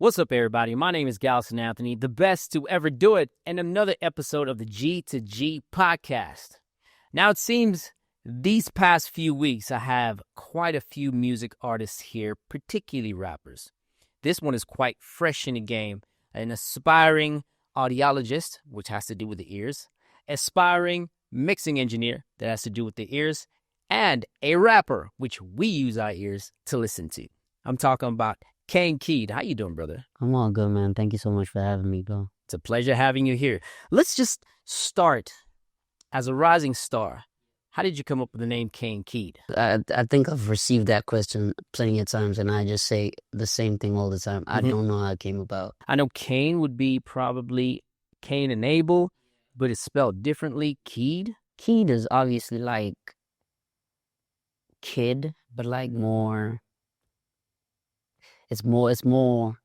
What's up, everybody? My name is Galson Anthony, the best to ever do it, and another episode of the G to G podcast. Now, it seems these past few weeks, I have quite a few music artists here, particularly rappers. This one is quite fresh in the game, an aspiring audiologist, which has to do with the ears, aspiring mixing engineer, that has to do with the ears, and a rapper, which we use our ears to listen to. I'm talking about Kane Keed. How you doing, brother? I'm all good, man. Thank you so much for having me, bro. It's a pleasure having you here. Let's just start as a rising star. How did you come up with the name Kane Keed? I think I've received that question plenty of times, and I just say the same thing all the time. I don't know how it came about. I know Kane would be probably Cain and Abel, but it's spelled differently. Keed? Keed is obviously like kid, but like more... It's more,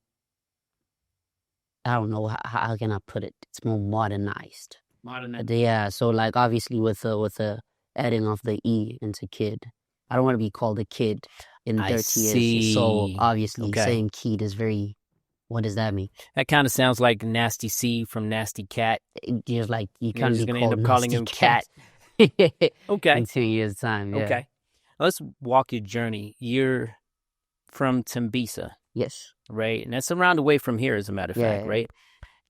I don't know, how can I put it? It's more modernized. Yeah, so like obviously with the adding of the E into kid. I don't want to be called a kid in 30 years. So obviously saying Keed is very, what does that mean? That kind of sounds like Nasty C from Nasty Cat. Just like you kind of going to end up calling him Cat. Okay. In 2 years' time, yeah. Okay. Let's walk your journey. You're from Tembisa. Yes. Right? And that's around the way from here, as a matter of fact, right?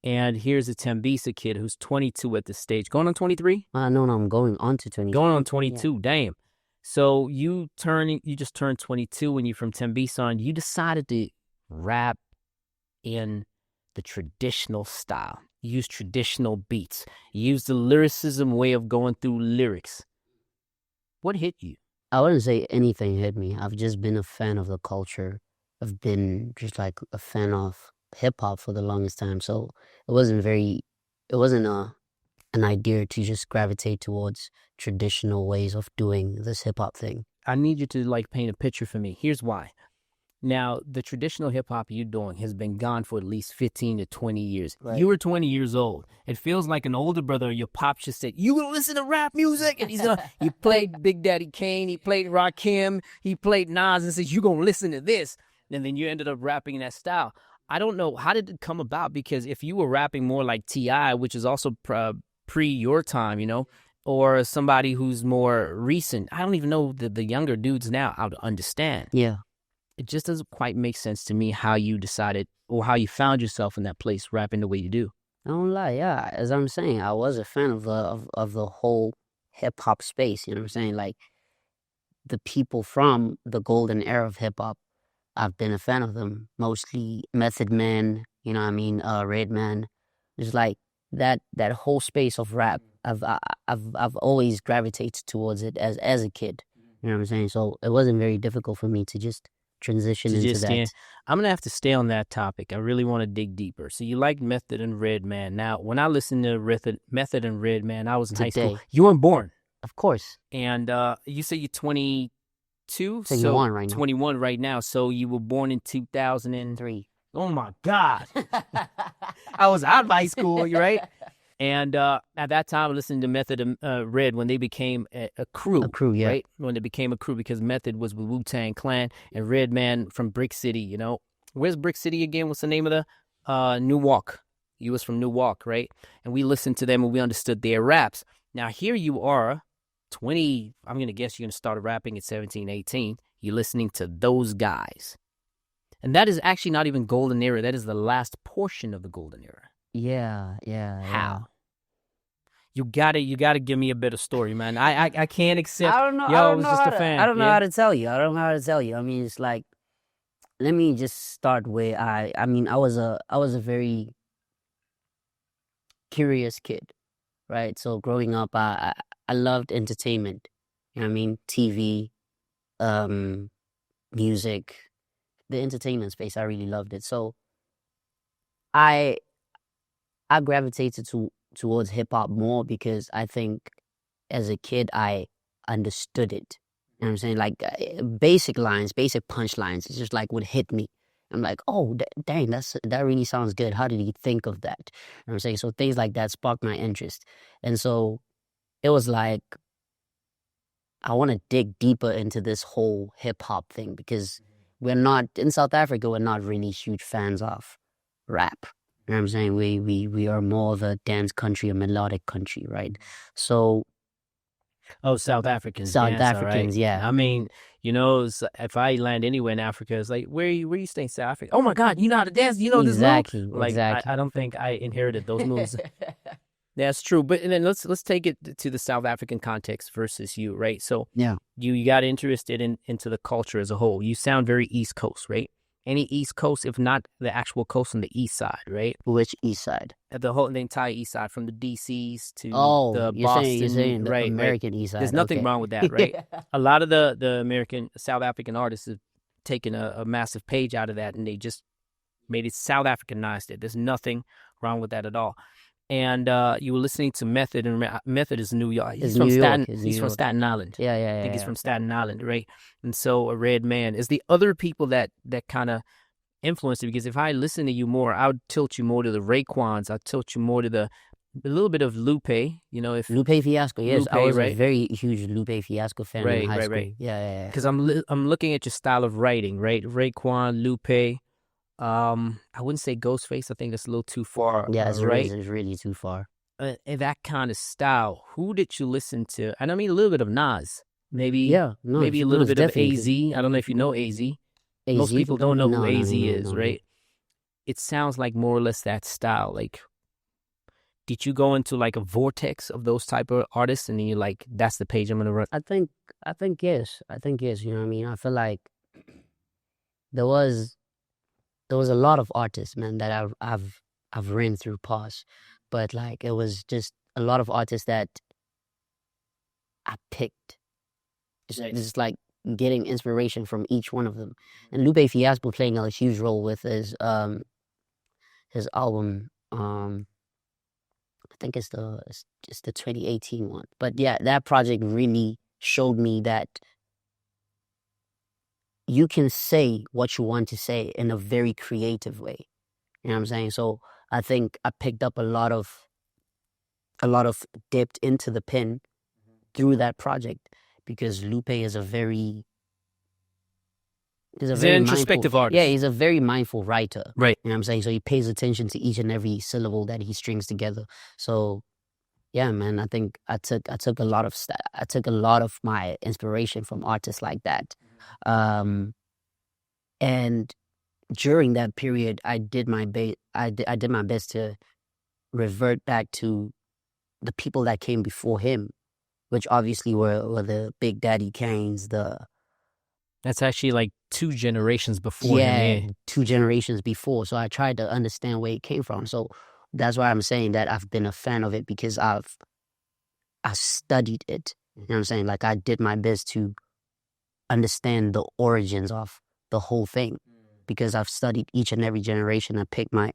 And here's a Tembisa kid who's 22 at this stage. Going on 23? No, I'm going on to 22. Going on 22, yeah. Damn. So you just turned 22 and you're from Tembisa and you decided to rap in the traditional style. You use traditional beats. You use the lyricism way of going through lyrics. What hit you? I wouldn't say anything hit me. I've just been a fan of the culture. I've been just like a fan of hip-hop for the longest time. So it wasn't an idea to just gravitate towards traditional ways of doing this hip-hop thing. I need you to like paint a picture for me. Here's why. Now, the traditional hip-hop you're doing has been gone for at least 15 to 20 years. Right. You were 20 years old. It feels like an older brother, your pop just said, you gonna listen to rap music? And he played Big Daddy Kane, he played Rakim, he played Nas, and says, you gonna listen to this. And then you ended up rapping in that style. I don't know, how did it come about? Because if you were rapping more like T.I., which is also pre your time, or somebody who's more recent, I don't even know the younger dudes now how to understand. Yeah. It just doesn't quite make sense to me how you decided or how you found yourself in that place rapping the way you do. I don't lie, yeah. As I'm saying, I was a fan of the whole hip-hop space, you know what I'm saying? Like, the people from the golden era of hip-hop, I've been a fan of them. Mostly Method Man, you know what I mean, Redman. Just like that whole space of rap, I've always gravitated towards it as a kid, you know what I'm saying? So it wasn't very difficult for me to just transition into that. I'm gonna have to stay on that topic. I really want to dig deeper. So you like Method and Redman. Now, when I listened to Method and Redman, I was in high school. You weren't born, of course. And you say you're 22, 21 right now. 21 right now. So you were born in 2003. Oh my God! I was out of high school, right? And at that time, I listened to Method and Red when they became a crew. A crew, yeah. Right? When they became a crew, because Method was with Wu-Tang Clan and Redman from Brick City, Where's Brick City again? What's the name of the? Newark. He was from Newark, right? And we listened to them and we understood their raps. Now, here you are, 20, I'm going to guess you're going to start rapping at 17, 18. You're listening to those guys. And that is actually not even golden era. That is the last portion of the golden era. Yeah. How? You gotta give me a better story, man. I can't accept. I don't know. I was just a fan. I don't know how to tell you. I mean, it's like, let me just start where I was a very curious kid, right? So growing up, I loved entertainment. You know what I mean? TV, music, the entertainment space. I really loved it. So I gravitated towards hip-hop more because I think as a kid I understood it. You know what I'm saying? Like basic lines, basic punchlines, it's just like would hit me. I'm like, oh, dang, that really sounds good. How did he think of that? You know what I'm saying? So things like that sparked my interest. And so it was like, I want to dig deeper into this whole hip-hop thing because we're not in South Africa. We're not really huge fans of rap. You know what I'm saying? We are more of a dance country, a melodic country, right? So South Africans South dance, all right. Africans, yeah. I mean, if I land anywhere in Africa, it's like, where you staying, South Africa? Oh my God, you know how to dance? You know this move? Exactly, Like, exactly. I don't think I inherited those moves. That's true. But and then let's take it to the South African context versus you, right? So Yeah. you got interested into the culture as a whole. You sound very East Coast, right? Any East Coast, if not the actual coast on the East side, right? Which East side? The entire East side, from the DCs to the you're Boston, saying the right? American East side. There's nothing okay. wrong with that, right? A lot of the American South African artists have taken a massive page out of that, and they just made it South Africanized it. There's nothing wrong with that at all. And you were listening to Method, and Method is New York. He's from Staten. He's from Staten Island. Yeah. I think he's from Staten Island, right? And so a Red Man is the other people that kind of influenced it. Because if I listen to you more, I would tilt you more to the Raekwons. I'd tilt you more to a little bit of Lupe. If Lupe Fiasco. Yes, Lupe, I was right? a very huge Lupe Fiasco fan in high school. Right. Yeah. Because I'm looking at your style of writing, right? Raekwon, Lupe. I wouldn't say Ghostface. I think that's a little too far. Yeah, right? It's really too far. That kind of style. Who did you listen to? And I mean a little bit of Nas, maybe. Maybe a little bit of AZ. I don't know if you know AZ. Most people don't know who AZ is, right? It sounds like more or less that style. Like, did you go into like a vortex of those type of artists, and then you're like, that's the page I'm gonna run? I think yes. You know what I mean? I feel like there was a lot of artists, man, that I've ran through past, but like it was just a lot of artists that I picked. It's like getting inspiration from each one of them, and Lupe Fiasco playing a huge role with his album. I think it's the 2018 one, but yeah, that project really showed me that you can say what you want to say in a very creative way. You know what I'm saying? So I think I picked up a lot of dipped into the pen through that project, because Lupe is a very he's an introspective artist. Yeah, he's a very mindful writer. Right. You know what I'm saying? So he pays attention to each and every syllable that he strings together. So yeah, man, I think I took a lot of my inspiration from artists like that. And during that period, I did my best to revert back to the people that came before him, which obviously were the Big Daddy Kanes. That's actually like 2 generations before him. Yeah, 2 generations before. So I tried to understand where it came from. So that's why I'm saying that I've been a fan of it, because I studied it. You know what I'm saying? Like, I did my best to understand the origins of the whole thing, because I've studied each and every generation. I picked my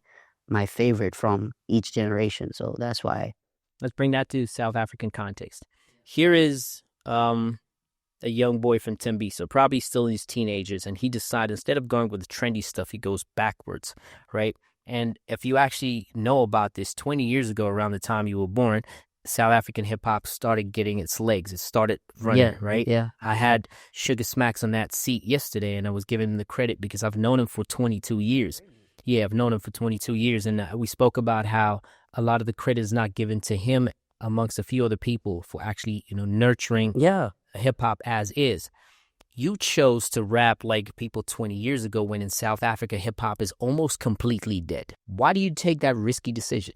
favorite from each generation. So that's why. Let's bring that to South African context. Here is a young boy from Tembisa, probably still in his teenagers, and he decided, instead of going with the trendy stuff, he goes backwards, right? And if you actually know about this, 20 years ago, around the time you were born, South African hip-hop started getting its legs. It started running, right? Yeah. I had Sugar Smacks on that seat yesterday, and I was giving him the credit because I've known him for 22 years. Yeah, I've known him for 22 years, and we spoke about how a lot of the credit is not given to him amongst a few other people for actually, nurturing hip-hop as is. You chose to rap like people 20 years ago, when in South Africa, hip-hop is almost completely dead. Why do you take that risky decision?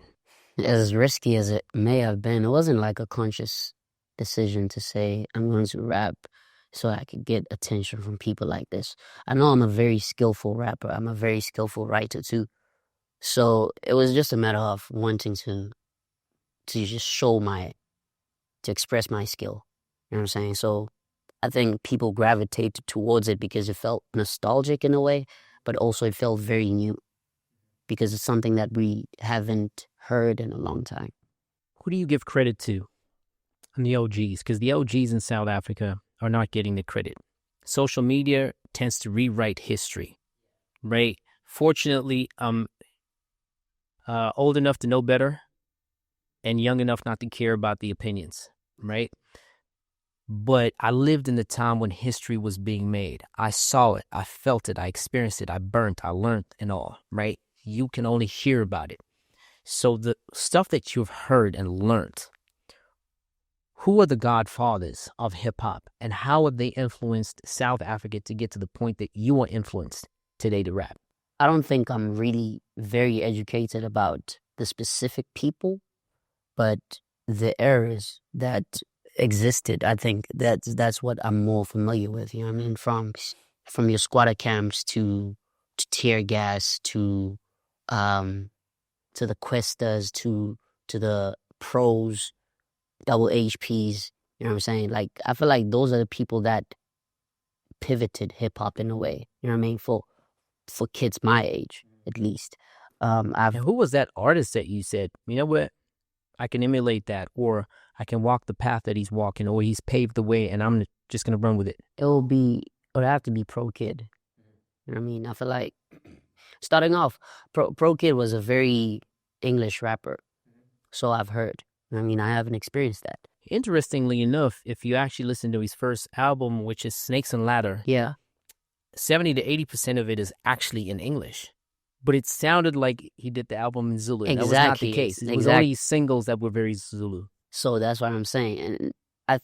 As risky as it may have been, it wasn't like a conscious decision to say, I'm going to rap so I could get attention from people like this. I know I'm a very skillful rapper. I'm a very skillful writer too. So it was just a matter of wanting to just to express my skill. You know what I'm saying? So I think people gravitated towards it because it felt nostalgic in a way, but also it felt very new, because it's something that we haven't heard in a long time. Who do you give credit to on the OGs? Because the OGs in South Africa are not getting the credit. Social media tends to rewrite history, right? Fortunately, I'm old enough to know better and young enough not to care about the opinions, right? but I lived in the time when history was being made. I saw it, I felt it, I experienced it, I burnt, I learned and all, right? You can only hear about it. So the stuff that you've heard and learned, who are the godfathers of hip hop and how have they influenced South Africa to get to the point that you are influenced today to rap? I don't think I'm really very educated about the specific people, but the eras that existed, I think that's what I'm more familiar with. You know what I mean? From your squatter camps to tear gas to the Questas to the pros, double HPs. You know what I'm saying? Like I feel like those are the people that pivoted hip hop in a way. You know what I mean? For kids my age, at least. And who was that artist that you said, you know what, I can emulate that, or I can walk the path that he's walking, or he's paved the way, and I'm just gonna run with it? It would have to be Pro Kid. You know what I mean? I feel like starting off, Pro Kid was a very English rapper, so I've heard. I mean, I haven't experienced that. Interestingly enough, if you actually listen to his first album, which is Snakes and Ladder, 70 to 80% of it is actually in English. But it sounded like he did the album in Zulu. Exactly. That was not the case. It was only singles that were very Zulu. So that's what I'm saying. And I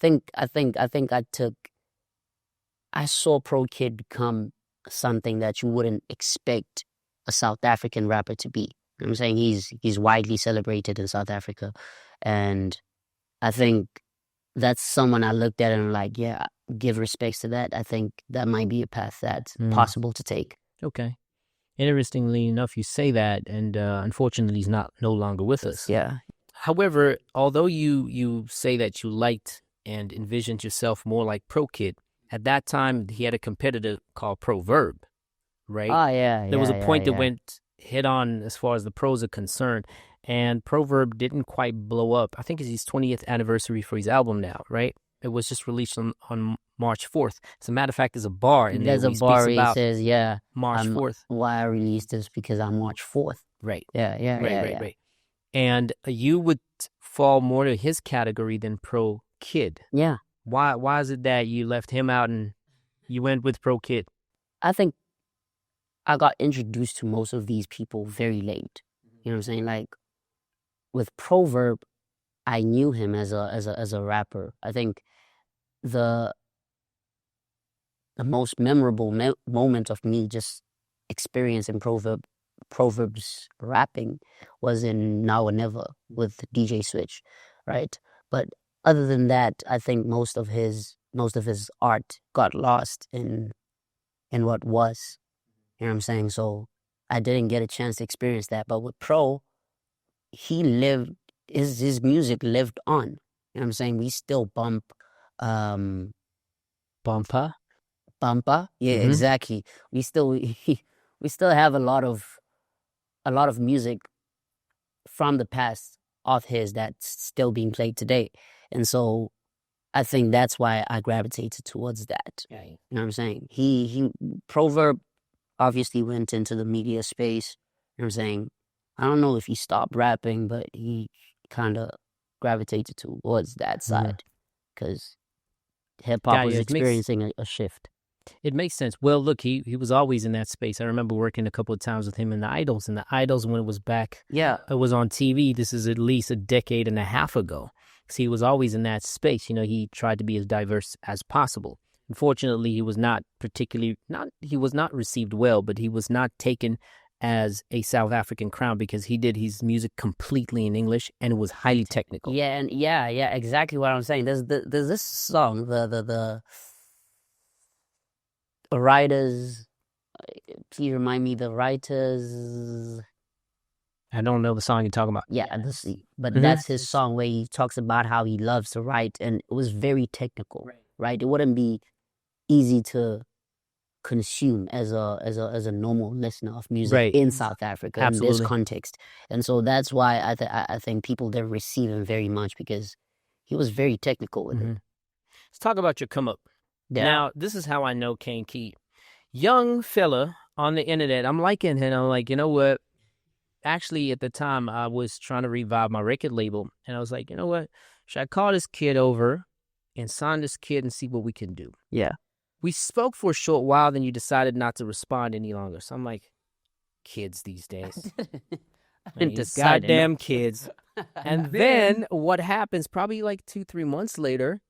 saw Pro Kid become something that you wouldn't expect a South African rapper to be. You know what I'm saying? He's widely celebrated in South Africa. And I think that's someone I looked at and I'm like, yeah, give respects to that. I think that might be a path that's possible to take. Okay. Interestingly enough, you say that, and unfortunately, he's no longer with us. Yeah. However, although you say that you liked and envisioned yourself more like Pro Kid, at that time, he had a competitor called Proverb, right? Oh, yeah. There was a point that went head on as far as the pros are concerned, and Proverb didn't quite blow up. I think it's his 20th anniversary for his album now, right? It was just released on March 4th. As a matter of fact, there's a bar in there. There's a bar that says, March 4th. Why I released this because I'm March 4th. Right. Right. And you would fall more to his category than Pro Kid. Yeah. Why is it that you left him out and you went with Pro Kid? I think I got introduced to most of these people very late. You know what I'm saying? Like with Proverb, I knew him as a rapper. I think the most memorable moment of me just experiencing Proverb's rapping was in Now or Never with DJ Switch, right? But other than that, I think most of his art got lost in what was. You know what I'm saying? So I didn't get a chance to experience that. But with Pro, he lived, his music lived on. You know what I'm saying? We still bump Bumpa? Yeah, exactly. We still have a lot of music from the past of his that's still being played today. And so I think that's why I gravitated towards that. Yeah. You know what I'm saying? He Proverb obviously went into the media space. You know what I'm saying? I don't know if he stopped rapping, but he kind of gravitated towards that side because hip-hop was experiencing a shift. It makes sense. Well, look, he was always in that space. I remember working a couple of times with him in the Idols, when it was back, it was on TV. This is at least a decade and a half ago. So he was always in that space. You know, he tried to be as diverse as possible. Unfortunately, he was not received well, but he was not taken as a South African crown because he did his music completely in English and it was highly technical. Yeah, and exactly what I'm saying. There's this song, the writers. Please remind me the writers. I don't know the song you're talking about. Yeah, but that's his song where he talks about how he loves to write, and it was very technical, right? It wouldn't be easy to consume as a normal listener of music in South Africa in this context, and so that's why I think people didn't receive him very much because he was very technical with it. Let's talk about your come up. Yeah. Now, this is how I know Kane Keed. Young fella on the internet, I'm liking him. I'm like, you know what? Actually, at the time, I was trying to revive my record label. And I was like, you know what? Should I call this kid over and sign this kid and see what we can do. Yeah. We spoke for a short while, then you decided not to respond any longer. So I'm like, kids these days. These goddamn kids. And then what happens, probably like 2-3 months later,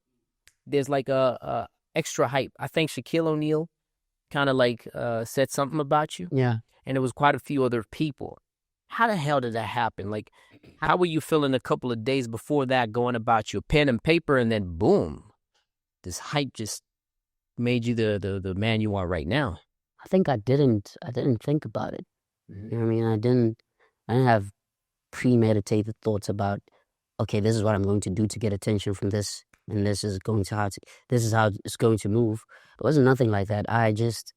there's like a extra hype. I think Shaquille O'Neal kind of like said something about you. Yeah. And there was quite a few other people. How the hell did that happen? Like, how were you feeling a couple of days before that, going about your pen and paper, and then boom, this hype just made you the man you are right now? I think I didn't think about it. You know what I mean? I didn't have premeditated thoughts about, okay, this is what I'm going to do to get attention from this, and this is how it's going to move. It wasn't nothing like that. I just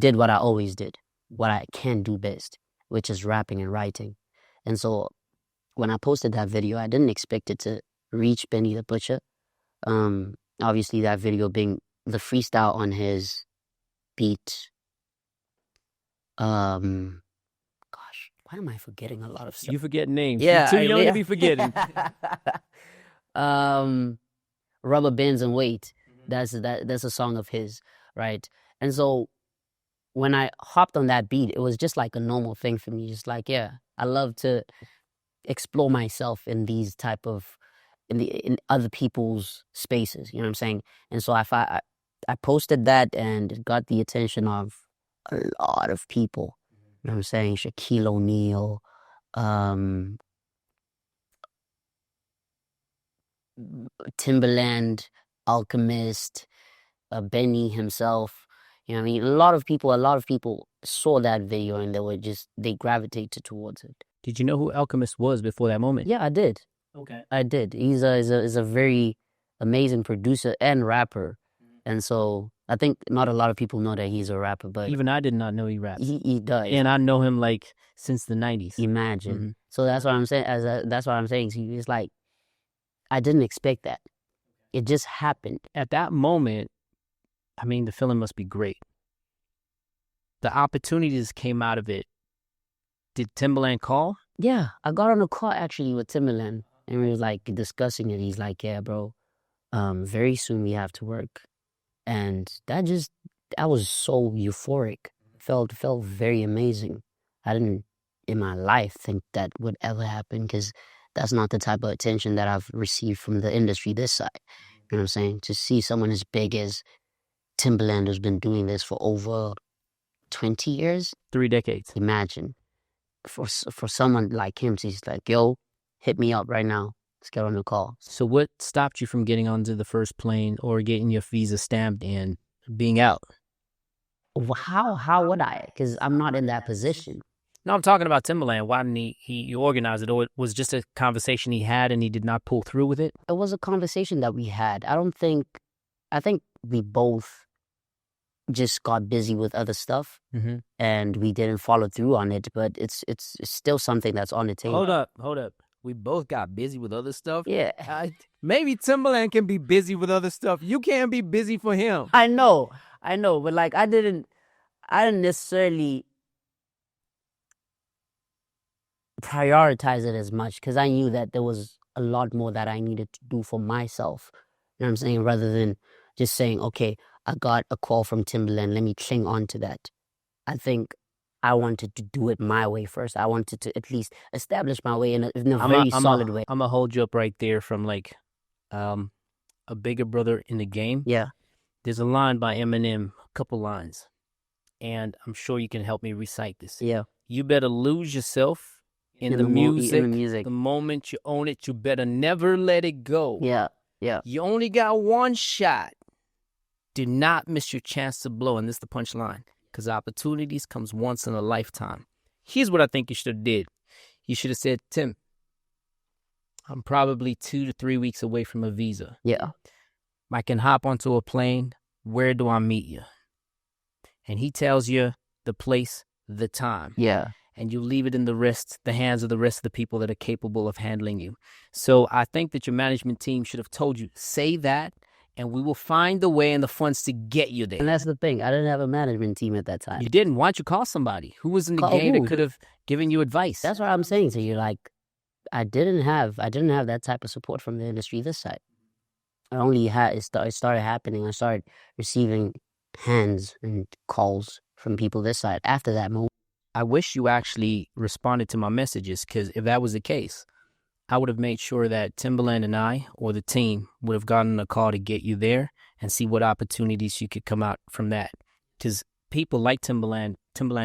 did what I always did, what I can do best, which is rapping and writing. And so when I posted that video, I didn't expect it to reach Benny the Butcher. Obviously that video being the freestyle on his beat. Gosh, why am I forgetting a lot of stuff? You forget names. Yeah, You're too young to be forgetting. Rubber Bands and Weight. That's a song of his, right? And so when I hopped on that beat, it was just like a normal thing for me. Just like, yeah, I love to explore myself in these type of in other people's spaces. You know what I'm saying? And so I posted that, and it got the attention of a lot of people. You know what I'm saying? Shaquille O'Neal, Timbaland, Alchemist, Benny himself. You know what I mean? A lot of people saw that video, and they gravitated towards it. Did you know who Alchemist was before that moment? Yeah, I did. Okay. I did. He's a very amazing producer and rapper. And so I think not a lot of people know that he's a rapper, but even I did not know he raps. He does. And I know him like since the 90s. Imagine. Mm-hmm. So that's what I'm saying. That's what I'm saying. So it's like, I didn't expect that. It just happened. At that moment, I mean, the feeling must be great. The opportunities came out of it. Did Timbaland call? Yeah, I got on a call actually with Timbaland, and we was like discussing it. He's like, yeah, bro, very soon we have to work. And that was so euphoric. Felt very amazing. I didn't in my life think that would ever happen, because that's not the type of attention that I've received from the industry this side. You know what I'm saying? To see someone as big as Timbaland, who's been doing this for over 20 years. 3 decades. Imagine. For someone like him, he's like, yo, hit me up right now. Let's get on the call. So what stopped you from getting onto the first plane or getting your visa stamped and being out? How would I? Because I'm not in that position. No, I'm talking about Timbaland. Why didn't he organize it? Or it was just a conversation he had and he did not pull through with it? It was a conversation that we had. I think we both just got busy with other stuff, and we didn't follow through on it, but it's still something that's on the table. Hold up. We both got busy with other stuff? Yeah. Maybe Timbaland can be busy with other stuff. You can't be busy for him. I know, but like I didn't necessarily prioritize it as much, because I knew that there was a lot more that I needed to do for myself. You know what I'm saying? Rather than just saying, okay, I got a call from Timbaland, let me cling on to that. I think I wanted to do it my way first. I wanted to at least establish my way in a very solid way. I'm going to hold you up right there from like a bigger brother in the game. Yeah. There's a line by Eminem, a couple lines, and I'm sure you can help me recite this. Yeah. You better lose yourself in the music. The moment you own it, you better never let it go. Yeah. Yeah. You only got one shot. Do not miss your chance to blow. And this is the punchline, because opportunities comes once in a lifetime. Here's what I think you should have did. You should have said, Tim, I'm probably 2 to 3 weeks away from a visa. Yeah. I can hop onto a plane. Where do I meet you? And he tells you the place, the time. Yeah. And you leave it in the hands of the rest of the people that are capable of handling you. So I think that your management team should have told you, say that, and we will find the way and the funds to get you there. And that's the thing. I didn't have a management team at that time. You didn't. Why don't you call somebody who was in the game that could have given you advice? That's what I'm saying to you. Like, I didn't have that type of support from the industry this side. It started happening. I started receiving hands and calls from people this side after that moment. I wish you actually responded to my messages, because if that was the case, I would have made sure that Timbaland and I, or the team, would have gotten a call to get you there and see what opportunities you could come out from that. Because people like Timbaland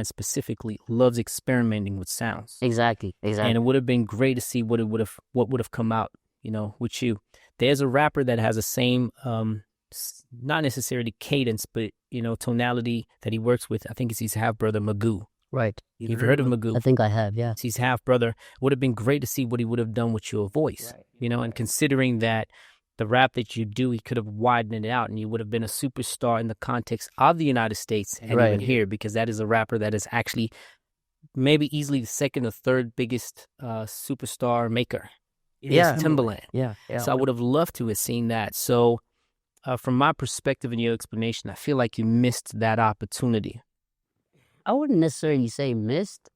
specifically, loves experimenting with sounds. Exactly. And it would have been great to see what would have come out, with you. There's a rapper that has the same, not necessarily cadence, but tonality that he works with. I think it's his half brother Magoo. Right. You've heard of Magoo? I think I have, yeah. He's half brother. Would have been great to see what he would have done with your voice, and considering that the rap that you do, he could have widened it out, and you would have been a superstar in the context of the United States and even here, because that is a rapper that is actually maybe easily the second or third biggest superstar maker. Yeah. Timbaland. Yeah. So I would have loved to have seen that. So from my perspective and your explanation, I feel like you missed that opportunity. I wouldn't necessarily say missed.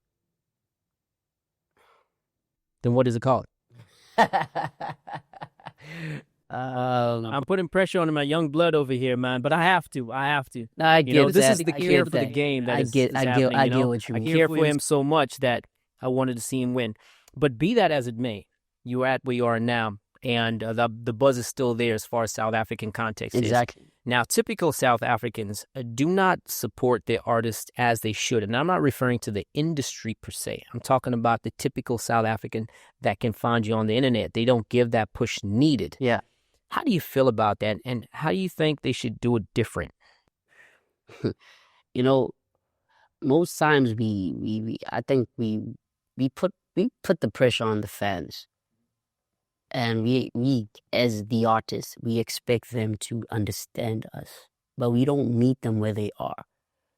Then what is it called? I'm putting pressure on my young blood over here, man, but I have to. No, I get this that. is the care for the game. I get what you mean. I care for him so much that I wanted to see him win. But be that as it may, you're at where you are now, and the buzz is still there as far as South African context Exactly. is. Now, typical South Africans do not support their artists as they should. And I'm not referring to the industry per se. I'm talking about the typical South African that can find you on the internet. They don't give that push needed. Yeah. How do you feel about that? And how do you think they should do it different? Most times I think we put the pressure on the fans. And we as the artists, we expect them to understand us, but we don't meet them where they are.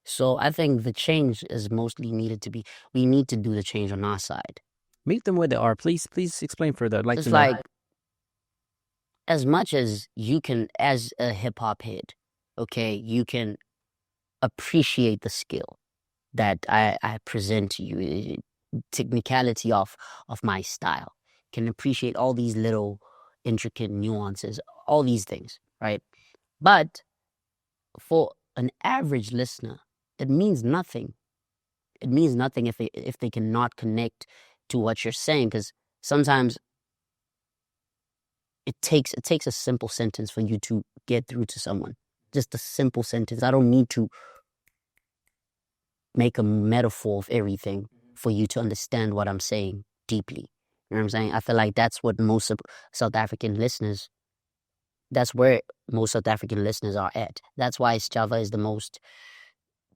So I think the change is mostly needed to be, we need to do the change on our side. Meet them where they are. Please explain further. I'd like It's to know. like, as much as you can, as a hip hop head, okay, you can appreciate the skill that I present to you, technicality of my style. Can appreciate all these little intricate nuances, all these things, right? But for an average listener, it means nothing. It means nothing if they cannot connect to what you're saying, because sometimes it takes a simple sentence for you to get through to someone. Just a simple sentence. I don't need to make a metaphor of everything for you to understand what I'm saying deeply. You know what I'm saying? I feel like that's what most South African listeners, that's where most South African listeners are at. That's why Java is the most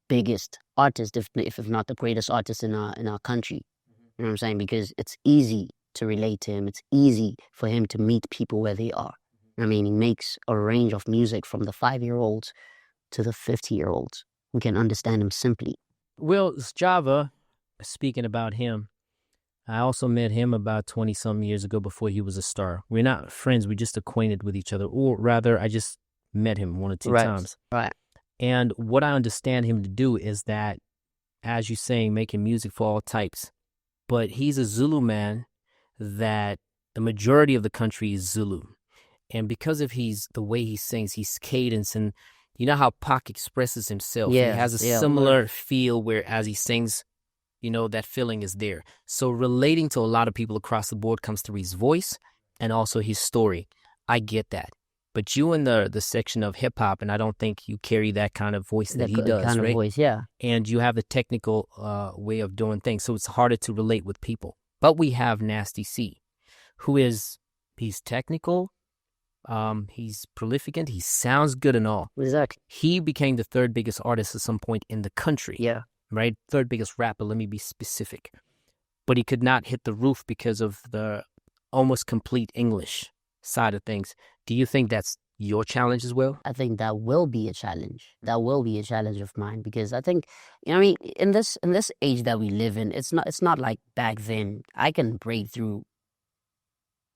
biggest artist, if not the greatest artist in our country. You know what I'm saying? Because it's easy to relate to him. It's easy for him to meet people where they are. I mean, he makes a range of music from the 5-year-olds to the 50-year-olds who can understand him simply. Well, Java, speaking about him, I also met him about 20-some years ago before he was a star. We're not friends. We're just acquainted with each other. Or rather, I just met him 1 or 2 times. Right. And what I understand him to do is that, as you're saying, making music for all types. But he's a Zulu man that the majority of the country is Zulu. And because of the way he sings, he's cadence, and you know how Pac expresses himself. Yeah, he has a similar feel where as he sings, that feeling is there. So relating to a lot of people across the board comes through his voice and also his story. I get that. But you in the section of hip hop, and I don't think you carry that kind of voice that he does, kind right? Of voice, yeah. And you have the technical way of doing things, so it's harder to relate with people. But we have Nasty C, he's technical, he's prolific, he sounds good and all. Exactly. He became the 3rd biggest artist at some point in the country. Yeah. Right? 3rd biggest rapper, let me be specific. But he could not hit the roof because of the almost complete English side of things. Do you think that's your challenge as well? I think that will be a challenge. That will be a challenge of mine, because I think, in this age that we live in, it's not like back then. I can break through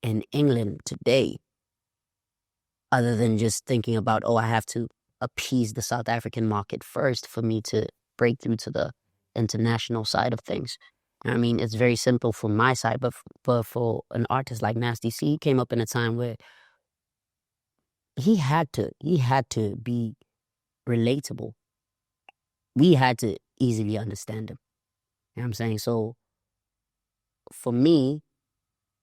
in England today, other than just thinking about, I have to appease the South African market first for me to break through to the international side of things. It's very simple from my side, but for an artist like Nasty C, he came up in a time where he had to be relatable. We had to easily understand him. You know what I'm saying? So for me,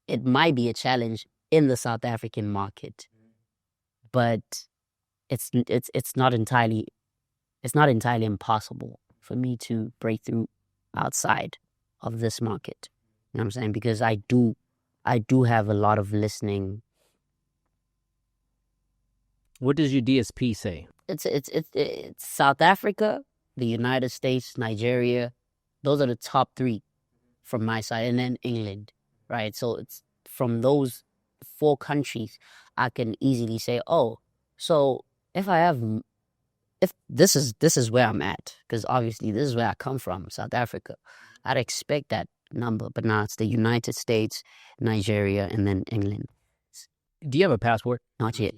it might be a challenge in the South African market, but it's not entirely impossible for me to break through outside of this market. You know what I'm saying? Because I do have a lot of listening. What does your DSP say? It's South Africa, the United States, Nigeria. Those are the top 3 from my side, and then England, right? So it's from those 4 countries, I can easily say, oh, so if this is where I'm at, because obviously this is where I come from, South Africa, I'd expect that number, but now it's the United States, Nigeria, and then England. Do you have a passport? Not yet.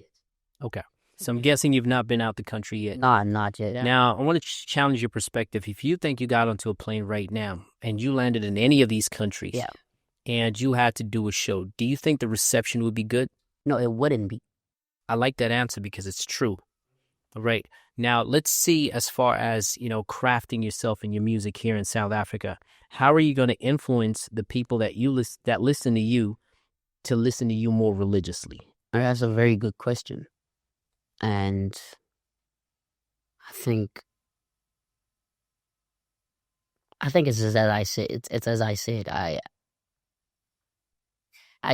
Okay. So I'm guessing you've not been out the country yet. Nah, not yet. Now, I want to challenge your perspective. If you think you got onto a plane right now and you landed in any of these countries and you had to do a show, do you think the reception would be good? No, it wouldn't be. I like that answer because it's true. All right. Now, let's see as far as, crafting yourself and your music here in South Africa. How are you going to influence the people that listen to you to listen to you more religiously? That's a very good question. And I think it's as I said. It's as I said. I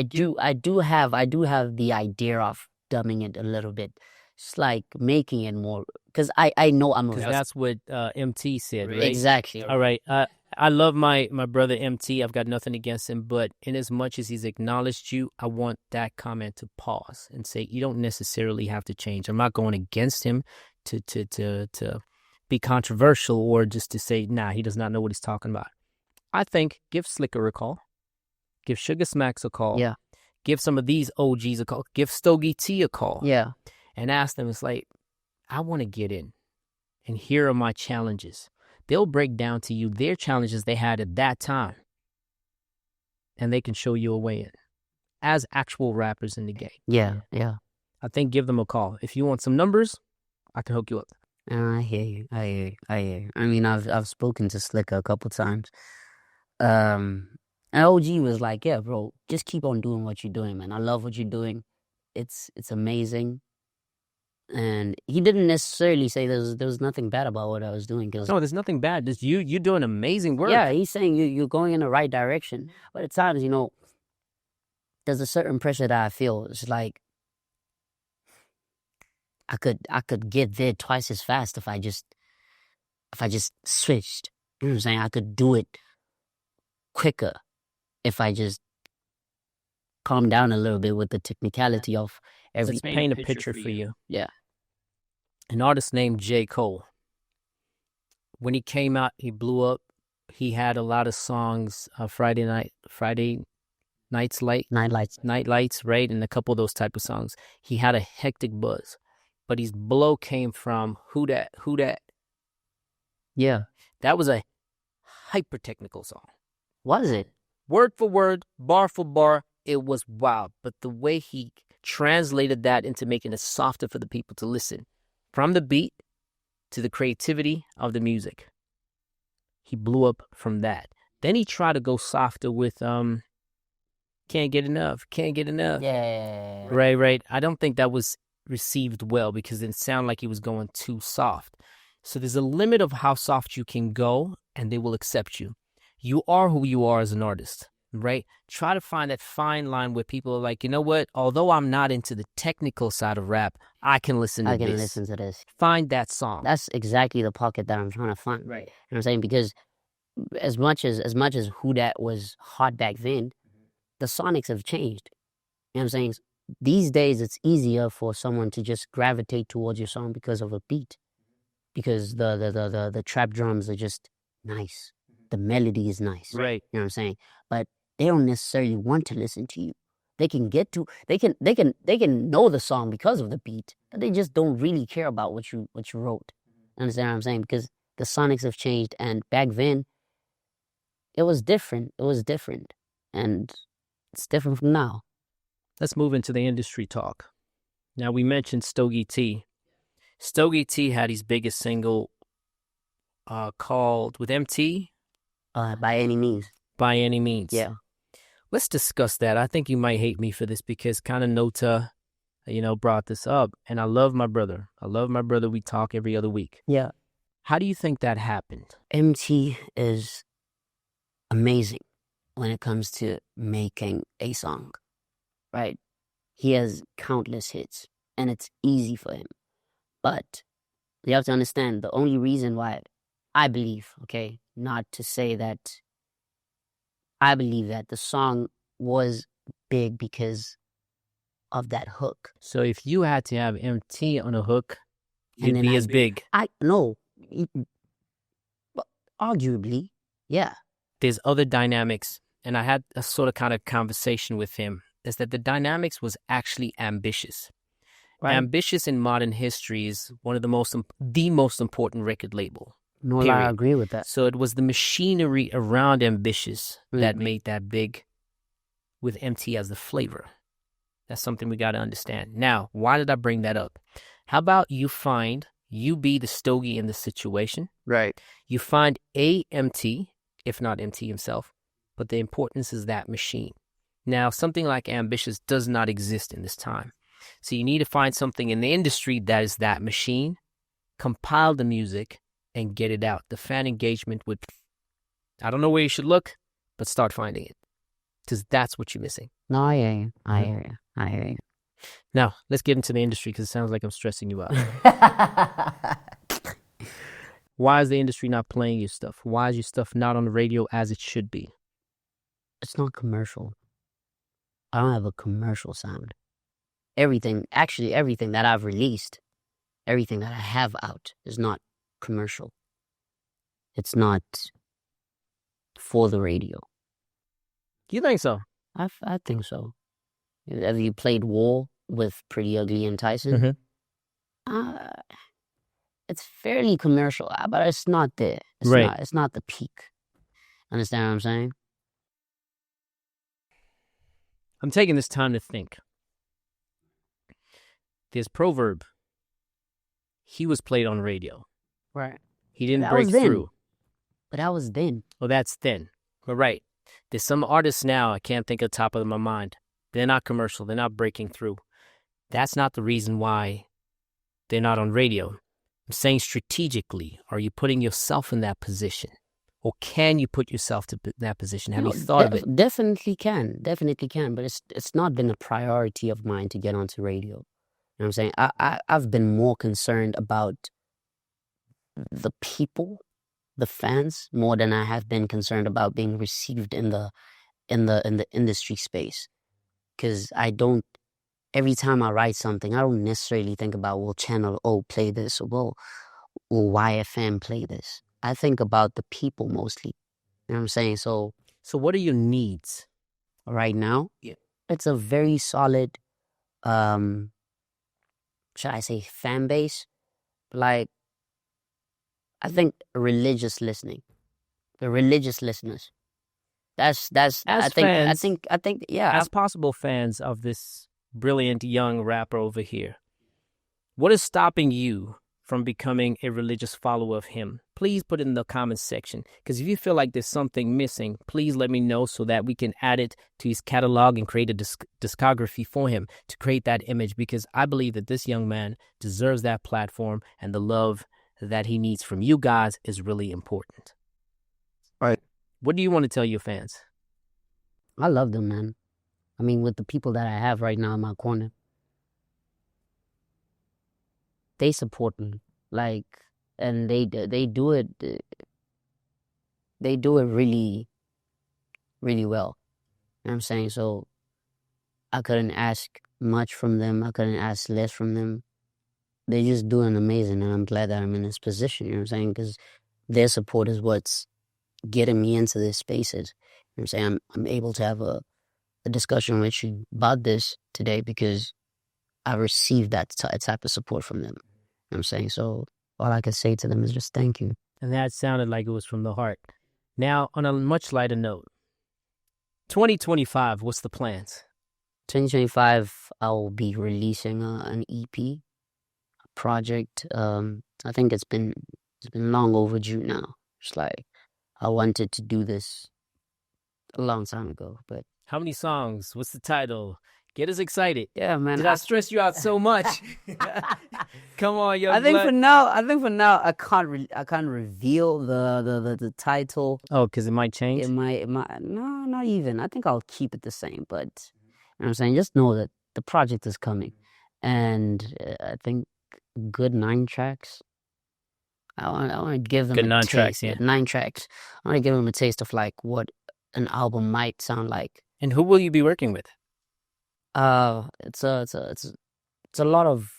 do have the idea of dumbing it a little bit. It's like making it more, because I know I'm. Because that's what MT said, right? Exactly. All right. I love my brother MT. I've got nothing against him, but in as much as he's acknowledged you, I want that comment to pause and say you don't necessarily have to change. I'm not going against him to be controversial or just to say, nah, he does not know what he's talking about. I think give Slicker a call. Give Sugar Smacks a call. Yeah. Give some of these OGs a call. Give Stogie T a call. Yeah. And ask them, it's like, I want to get in. And here are my challenges. They'll break down to you their challenges they had at that time. And they can show you a way in. As actual rappers in the game. Yeah. I think give them a call. If you want some numbers, I can hook you up. I hear you. I mean, I've spoken to Slicker a couple times. And OG was like, yeah, bro, just keep on doing what you're doing, man. I love what you're doing. It's amazing. And he didn't necessarily say there was nothing bad about what I was doing. No, there's nothing bad. Just you're doing amazing work. Yeah, he's saying you're going in the right direction. But at times, there's a certain pressure that I feel. It's like I could get there twice as fast if I just switched. You know what I'm saying? I could do it quicker if I just calm down a little bit with the technicality of everything. Let's paint a picture for you. Yeah. An artist named J. Cole. When he came out, he blew up. He had a lot of songs, Friday Night Lights, right? And a couple of those type of songs. He had a hectic buzz. But his blow came from Who Dat? Yeah. That was a hyper technical song. Was it? Word for word, bar for bar, it was wild. But the way he translated that into making it softer for the people to listen, from the beat to the creativity of the music, he blew up from that. Then he tried to go softer with Can't Get Enough. Yeah. Right. I don't think that was received well because it sounded like he was going too soft. So there's a limit of how soft you can go and they will accept you. You are who you are as an artist, right? Try to find that fine line where people are like, you know what? Although I'm not into the technical side of rap, I can listen to this. Find that song. That's exactly the pocket that I'm trying to find. Right. You know what I'm saying? Because as much as Who Dat was hot back then, the sonics have changed. You know what I'm saying? These days, it's easier for someone to just gravitate towards your song because of a beat. Because the trap drums are just nice. The melody is nice. Right. You know what I'm saying? But they don't necessarily want to listen to you. They can know the song because of the beat, but they just don't really care about what you wrote. Understand what I'm saying? Because the sonics have changed, and back then it was different. And it's different from now. Let's move into the industry talk. Now, we mentioned Stogie T. Stogie T had his biggest single called, with MT, By Any Means. By Any Means. Yeah. Let's discuss that. I think you might hate me for this because kind of Nota, brought this up. And I love my brother. We talk every other week. Yeah. How do you think that happened? MT is amazing when it comes to making a song, right? He has countless hits, and it's easy for him. But you have to understand, the only reason why I believe, okay, not to say that I believe that the song was big because of that hook. So if you had to have MT on a hook, you'd be as big. No. Arguably, yeah. There's other dynamics, and I had a sort of kind of conversation with him, is that the dynamics was actually ambitious. Right. Ambitious in modern history is one of the most important record label. No, I agree with that. So it was the machinery around Ambitious that made that big, with MT as the flavor. That's something we got to understand. Now, why did I bring that up? How about you be the Stogie in the situation? Right. You find a MT, if not MT himself, but the importance is that machine. Now, something like Ambitious does not exist in this time. So you need to find something in the industry that is that machine, compile the music, and get it out. The fan engagement would, I don't know where you should look, but start finding it. Because that's what you're missing. No, I hear you. Now, let's get into the industry because it sounds like I'm stressing you out. Why is the industry not playing your stuff? Why is your stuff not on the radio as it should be? It's not commercial. I don't have a commercial sound. Everything that I've released, everything that I have out is not commercial. It's not for the radio. You think so? I think so. Have you played War with Pretty Ugly and Tyson? Mm-hmm. It's fairly commercial, but it's not there. It's not the peak. Understand what I'm saying? I'm taking this time to think. There's Proverb. He was played on radio. Right. He didn't break through. But that was then. Well, that's then. But right. There's some artists now, I can't think of the top of my mind. They're not commercial. They're not breaking through. That's not the reason why they're not on radio. I'm saying strategically, are you putting yourself in that position? Or can you put yourself in that position? Have you thought of it? Definitely can. But it's not been a priority of mine to get onto radio. You know what I'm saying? I've been more concerned about the people, the fans, more than I have been concerned about being received in the industry space. Because every time I write something, I don't necessarily think about, well, channel O play this, or will YFM play this. I think about the people mostly. You know what I'm saying? So what are your needs right now? Yeah. It's a very solid, should I say, fan base? Like, I think religious listening, the religious listeners. That's as I think yeah. As possible fans of this brilliant young rapper over here, what is stopping you from becoming a religious follower of him? Please put it in the comments section, because if you feel like there's something missing, please let me know so that we can add it to his catalog and create a discography for him to create that image, because I believe that this young man deserves that platform, and the love that he needs from you guys is really important. Right. What do you want to tell your fans? I love them, man. I mean, with the people that I have right now in my corner, they support me, like, and they do it. They do it really, really well. You know what I'm saying? So I couldn't ask much from them. I couldn't ask less from them. They're just doing amazing, and I'm glad that I'm in this position. You know what I'm saying? Because their support is what's getting me into these spaces. You know what I'm saying? I'm able to have a discussion with you about this today because I received that type of support from them. You know what I'm saying? So all I can say to them is just thank you. And that sounded like it was from the heart. Now, on a much lighter note, 2025, what's the plans? 2025, I will be releasing an EP project. I think it's been long overdue now. It's like I wanted to do this a long time ago, but How many songs? What's the title? Get us excited. yeah, man. Did I stress you out so much? Come on, young I think blood. for now, I can't reveal the title. Oh, because it might change? It might, no, not even. I think I'll keep it the same, but you know what I'm saying? Just know that the project is coming. And I think good 9 tracks. I want to give them Good a 9 taste. tracks, yeah. 9 tracks. I want to give them a taste of like what an album might sound like. And who will you be working with? It's a lot of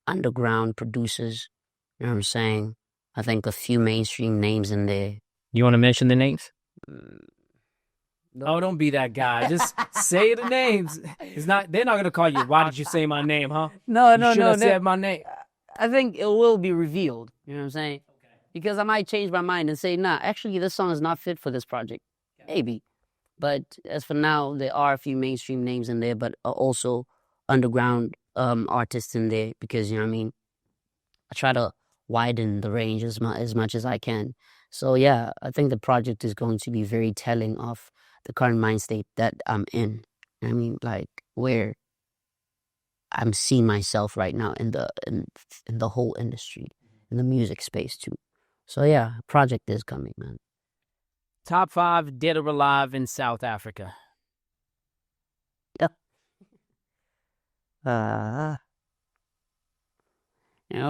underground producers. You know what I'm saying? I think a few mainstream names in there. You want to mention the names? Oh, don't be that guy. Just say the names. They're not gonna call you. Why did you say my name, huh? No, You should have said my name. I think it will be revealed. You know what I'm saying? Okay. Because I might change my mind and say, nah, actually, this song is not fit for this project. Okay. Maybe. But as for now, there are a few mainstream names in there, but also underground artists in there because, you know what I mean? I try to widen the range as much as I can. So, yeah, I think the project is going to be very telling of the current mind state that I'm in. I mean, like, where I'm seeing myself right now in the whole industry, in the music space too. So yeah, project is coming, man. Top 5 dead or alive in South Africa. Yeah.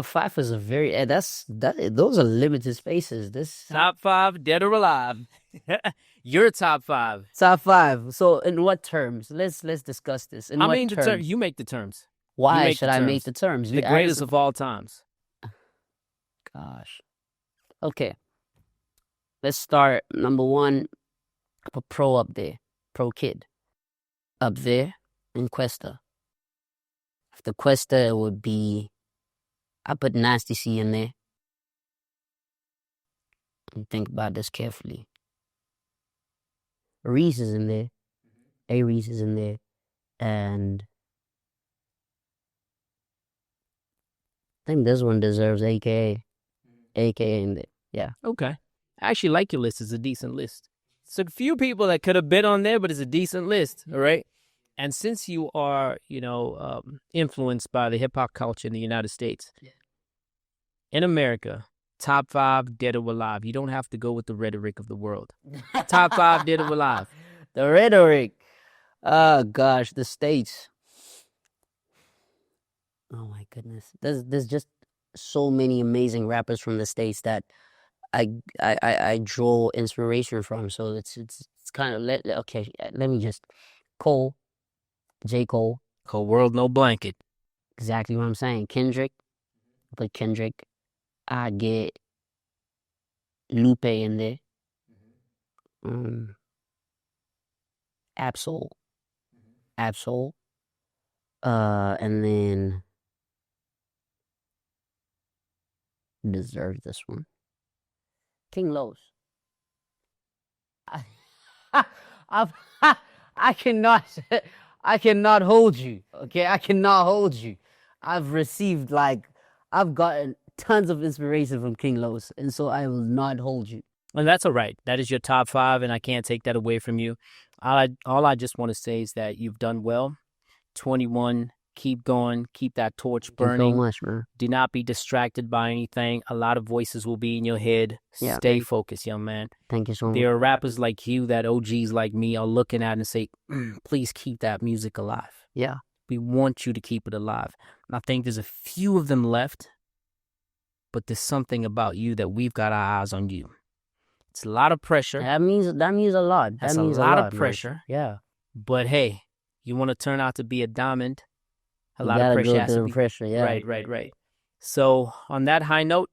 5 is a very those are limited spaces. This Top 5 dead or alive. Your top 5. Top 5. So in what terms? Let's discuss this. In what terms? You make the terms. Why should I make the terms? The greatest of all times. Gosh. Okay. Let's start. Number 1, put Pro up there. Pro Kid. Up there in Questa. After Questa, it would be, I put Nasty C in there. And think about this carefully. Reese is in there. Reese is in there. And I think this one deserves AKA. AKA in there. Yeah. Okay. I actually like your list. It's a decent list. It's a few people that could have been on there, but it's a decent list. All right. And since you are, influenced by the hip hop culture in the United States, in America, top 5 dead or alive. You don't have to go with the rhetoric of the world. Top 5 dead or alive. The rhetoric. Oh gosh, the States. Oh my goodness. There's just so many amazing rappers from the States that I draw inspiration from. So it's kind of let me just Cole, J. Cole. Whole world no blanket. Exactly what I'm saying. Kendrick. But Kendrick. I get Lupe in there. Absol. And then deserve this one. King Los. I cannot hold you. Okay, I cannot hold you. I've gotten tons of inspiration from King Los, and so I will not hold you. And that's all right. That is your top 5, and I can't take that away from you. All I just want to say is that you've done well. 21, keep going. Keep that torch burning. Thank you so much, man. Do not be distracted by anything. A lot of voices will be in your head. Yeah. Stay focused, young man. Thank you so much. There are rappers like you that OGs like me are looking at and say, please keep that music alive. Yeah. We want you to keep it alive. And I think there's a few of them left, but there's something about you that we've got our eyes on you. It's a lot of pressure. That means a lot. That's a means lot a lot of pressure. Man. Yeah. But hey, you want to turn out to be a diamond. A you lot of pressure has to be pressure. Yeah. Right. So on that high note,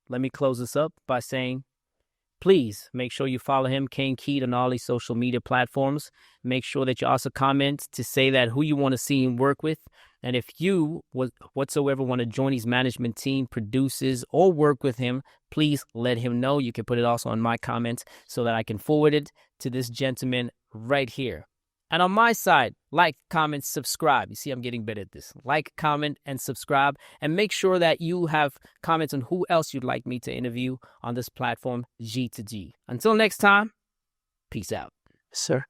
let me close this up by saying, please make sure you follow him, Kane Keed, on all these social media platforms. Make sure that you also comment to say that who you want to see him work with. And if you whatsoever want to join his management team, produces, or work with him, please let him know. You can put it also on my comments so that I can forward it to this gentleman right here. And on my side, like, comment, subscribe. You see, I'm getting better at this. Like, comment, and subscribe. And make sure that you have comments on who else you'd like me to interview on this platform, G to G. Until next time, peace out. Sir.